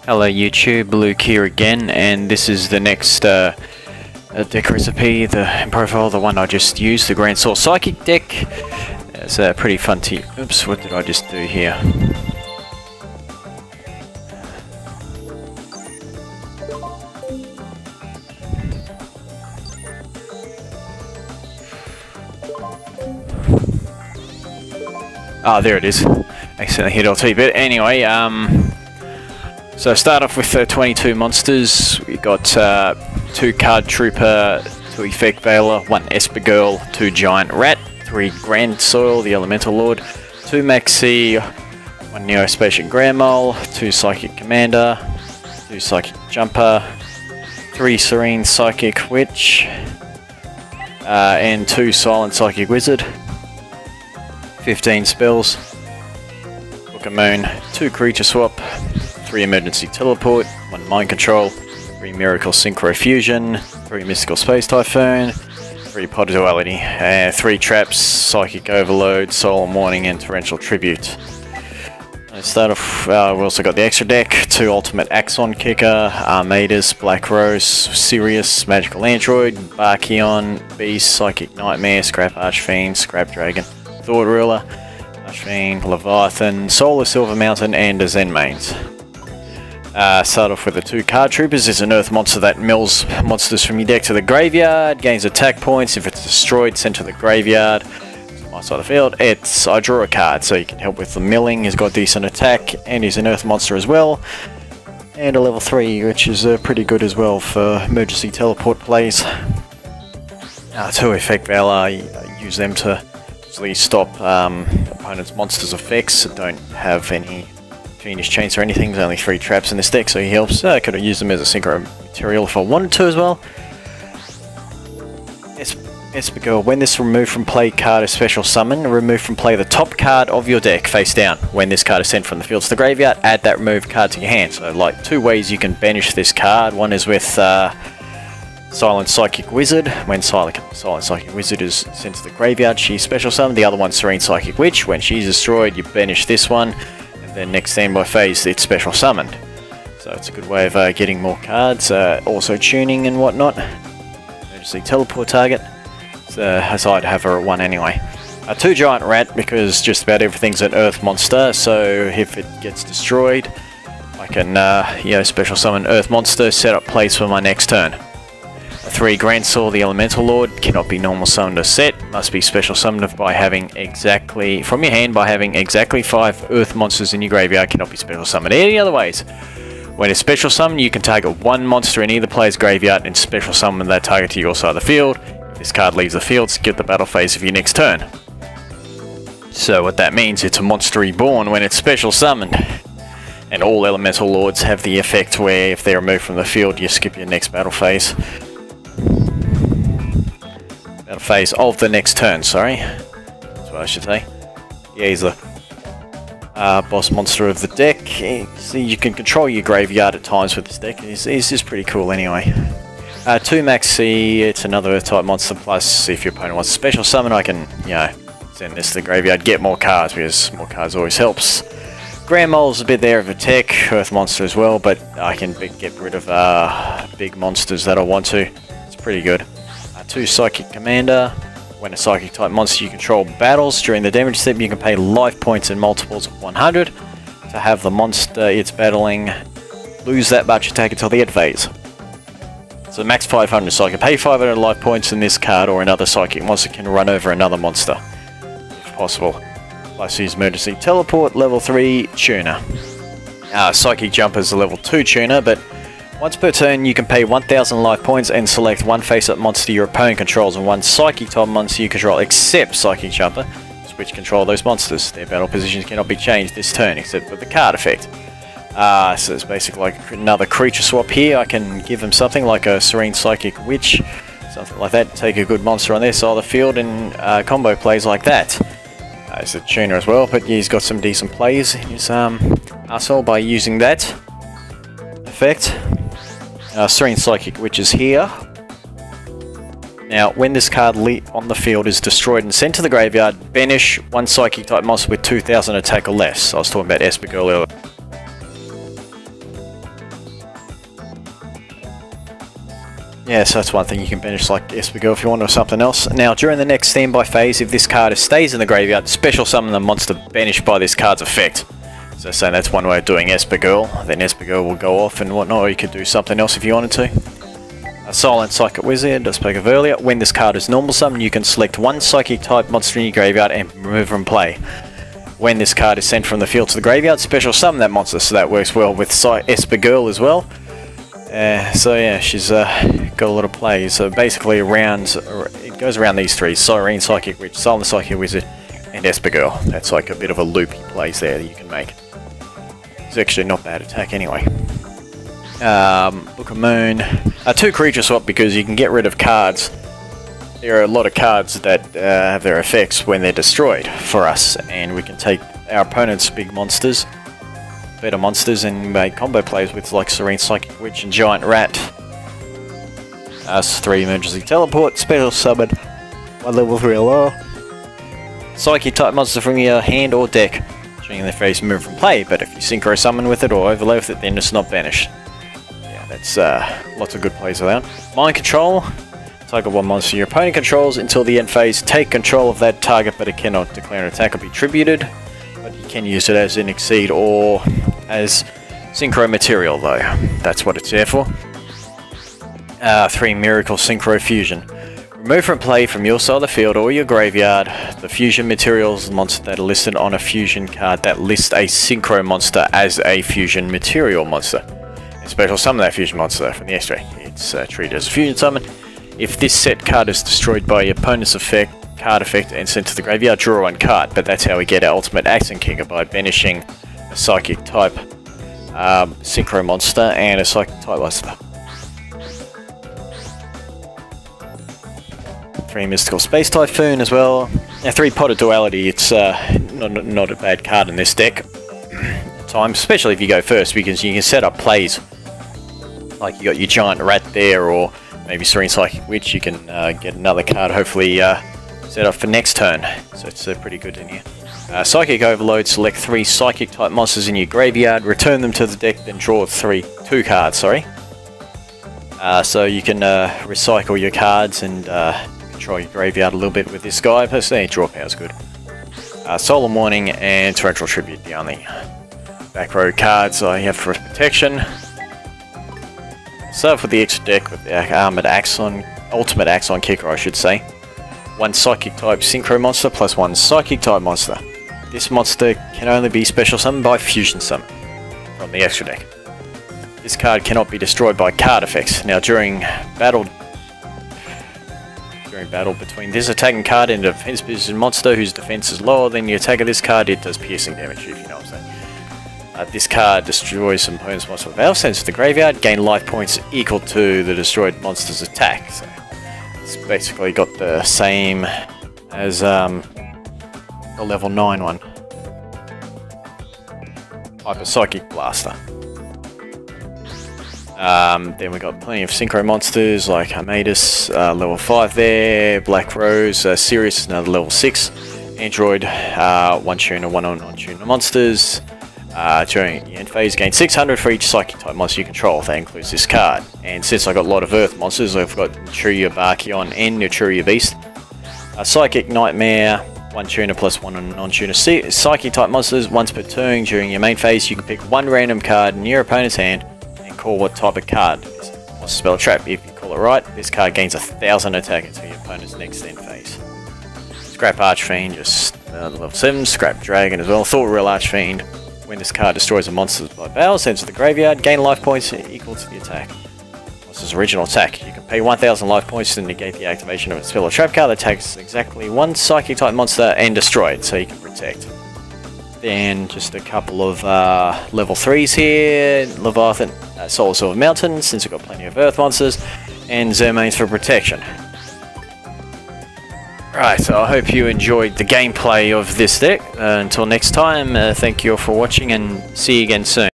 Hello YouTube, Luke here again, and this is the next deck recipe, in profile, the one I just used, the Grandsoil Psychic deck. It's pretty fun to... Oops, what did I just do here? Ah, there it is. Accidentally hit LT, but anyway, so start off with 22 monsters. We got 2 Card Trooper, 2 Effect Veiler, 1 Esper Girl, 2 Giant Rat, 3 Grandsoil, the Elemental Lord, 2 Maxx C, 1 Neo Spacian Grandmole, 2 Psychic Commander, 2 Psychic Jumper, 3 Serene Psychic Witch, and 2 Silent Psychic Wizard, 15 spells, Book of Moon, 2 Creature Swap, 3 Emergency Teleport, 1 Mind Control, 3 Miracle Synchro Fusion, 3 Mystical Space Typhoon, 3 Pod Duality, 3 Traps, Psychic Overload, Solemn Warning, and Torrential Tribute. Let's start off, we also got the extra deck, 2 Ultimate Axon Kicker, Armades, Black Rose, Sirius, Magical Android, Barkion, Beast, Psychic Nightmare, Scrap Archfiend, Scrap Dragon, Thought Ruler, Archfiend, Leviathan, Soul Of Silvermountain, and Zenmaines. Start off with the 2 Card Troopers. It's an earth monster that mills monsters from your deck to the graveyard, gains attack points. If it's destroyed, sent to the graveyard. My side of the field, I draw a card, so you can help with the milling. He's got decent attack, and he's an earth monster as well. And a level 3, which is pretty good as well for emergency teleport plays. 2 Effect Veiler, use them to stop opponent's monsters' effects that don't have any Fiendish Chains or anything. There's only 3 traps in this deck, so he helps. I could have used them as a synchro material if I wanted to as well. Esper Girl, when this removed from play card is special summon, remove from play the top card of your deck face down. When this card is sent from the field to the graveyard, add that removed card to your hand. So like 2 ways you can banish this card. One is with Silent Psychic Wizard. When Silent Psychic Wizard is sent to the graveyard, she's special summoned. The other one's Serene Psychic Witch. When she's destroyed, you banish this one. Then next standby phase, it's special summoned. So it's a good way of getting more cards, also tuning and whatnot. Emergency teleport target. So I'd have her at 1 anyway. 2 Giant Rat, because just about everything's an earth monster, so if it gets destroyed, I can special summon earth monster, set up plays for my next turn. 3 Grandsoil, the Elemental Lord, cannot be normal summoned or set, must be special summoned by having exactly, from your hand, by having exactly 5 earth monsters in your graveyard, cannot be special summoned any other ways. When it's special summoned, you can target 1 monster in either player's graveyard and special summon that target to your side of the field. If this card leaves the field, skip the battle phase of your next turn. So what that means, it's a monster reborn when it's special summoned. And all Elemental Lords have the effect where if they're removed from the field, you skip your next battle phase. Battle phase of the next turn, sorry. That's what I should say. Yeah, he's the boss monster of the deck. See, you can control your graveyard at times with this deck. He's just pretty cool anyway. 2 Maxx C, it's another Earth type monster, plus if your opponent wants a special summon, I can, send this to the graveyard, get more cards, because more cards always helps. Grandmole's a bit there of a tech, Earth monster as well, but I can get rid of big monsters that I want to. It's pretty good. 2 Psychic Commander. When a Psychic type monster you control battles, during the damage step you can pay life points in multiples of 100 to have the monster it's battling lose that much attack until the end phase. So max 500, so I can pay 500 life points in this card, or another Psychic monster can run over another monster, if possible. Plus use Emergency Teleport, level 3 tuner. Psychic Jumper is a level 2 tuner, but once per turn you can pay 1000 life points and select 1 face-up monster your opponent controls and 1 Psychic type monster you control except Psychic Jumper. Switch control those monsters. Their battle positions cannot be changed this turn except for the card effect. So it's basically like another creature swap here. I can give them something like a Serene Psychic Witch, something like that. Take a good monster on their side of the field and combo plays like that. It's a tuner as well, but he's got some decent plays in his arsenal by using that effect. Serene Psychic Witch is here. Now, when this card on the field is destroyed and sent to the graveyard, banish 1 Psychic type monster with 2000 attack or less. I was talking about Esper Girl earlier. Yeah, so that's one thing you can banish like Esper if you want, or something else. Now, during the next standby phase, if this card stays in the graveyard, special summon the monster banished by this card's effect. So saying that's one way of doing Esper, then Esper will go off and whatnot, or you could do something else if you wanted to. A Silent Psychic Wizard, I spoke of earlier. When this card is normal summon, you can select one Psychic type monster in your graveyard and remove from play. When this card is sent from the field to the graveyard, special summon that monster, so that works well with Esper as well. So yeah, she's got a lot of plays. So basically it goes around these three: Serene, Psychic Witch, Silent Psychic Wizard, and Esper. That's like a bit of a loopy plays there that you can make. It's actually not bad attack anyway. Book of Moon. 2 creature swap, because you can get rid of cards. There are a lot of cards that have their effects when they're destroyed for us, and we can take our opponent's big monsters, better monsters, and make combo plays with like Serene, Psychic Witch, and Giant Rat. 3 emergency teleport, special summon, 1 level 3 LR. Psychic type monster from your hand or deck. During their phase, move from play, but if you synchro summon with it or overlay with it, then it's not banished. Yeah, that's lots of good plays with that. Mind Control. Target 1 monster your opponent controls until the end phase. Take control of that target, but it cannot declare an attack or be tributed. But you can use it as an Exceed or as Synchro material, though. That's what it's there for. 3 Miracle Synchro Fusion. Remove from play from your side of the field or your graveyard the fusion materials monster that are listed on a fusion card that lists a synchro monster as a fusion material monster. And special summon that fusion monster from the extra. It's treated as a fusion summon. If this set card is destroyed by your opponent's card effect and sent to the graveyard, draw 1 card. But that's how we get our ultimate Axon kicker, by banishing a psychic type synchro monster and a psychic type monster. 3 Mystical Space Typhoon as well. Now 3 Pot of Duality. It's not a bad card in this deck at times, especially if you go first, because you can set up plays. Like you got your Giant Rat there, or maybe Serene Psychic Witch. You can get another card, hopefully set up for next turn. So it's pretty good in here. Psychic Overload. Select 3 Psychic type monsters in your graveyard, return them to the deck, then draw 2 cards. So you can recycle your cards and control your graveyard a little bit with this guy. Personally, draw power is good. Solemn Warning and Torrential Tribute, the only back row cards I have for protection. Start off with the extra deck with the Armored Axon, Ultimate Axon Kicker, I should say. 1 Psychic type Synchro monster plus 1 Psychic type monster. This monster can only be special summoned by Fusion Summon from the extra deck. This card cannot be destroyed by card effects. Now during battle between this attacking card and a defense position monster whose defense is lower than the attack of this card, it does piercing damage, if you know what I'm saying. This card destroys some opponent's monster with battle, sends to the graveyard, gain life points equal to the destroyed monster's attack. So it's basically got the same as the level 9 one. Hyper Psychic Blaster. Then we got plenty of synchro monsters like Armades, level 5 there, Black Rose, Sirius, another level 6, Android, 1 tuner, 1 on non-tuner monsters. During the end phase, gain 600 for each psychic type monster you control. That includes this card. And since I got a lot of earth monsters, I've got Naturia Barkion and Naturia Beast. Psychic Nightmare, 1 tuner plus 1 on non-tuner psychic type monsters. Once per turn during your main phase, you can pick 1 random card in your opponent's hand and call what type of card it is. Or spell a trap. If you call it right, this card gains 1000 attack until your opponent's next end phase. Scrap Archfiend, just level 7. Scrap Dragon as well. Thought Real Archfiend. When this card destroys a monster by battle, sends to the graveyard, gain life points equal to the attack. Monster's original attack. You can pay 1000 life points to negate the activation of a spell or trap card that attacks exactly 1 psychic type monster and destroy it, so you can protect. Then just a couple of level 3s here. Leviathan, Soul Of Silvermountain, since we've got plenty of earth monsters, and Zenmaines for protection. Right, so I hope you enjoyed the gameplay of this deck. Until next time, thank you all for watching and see you again soon.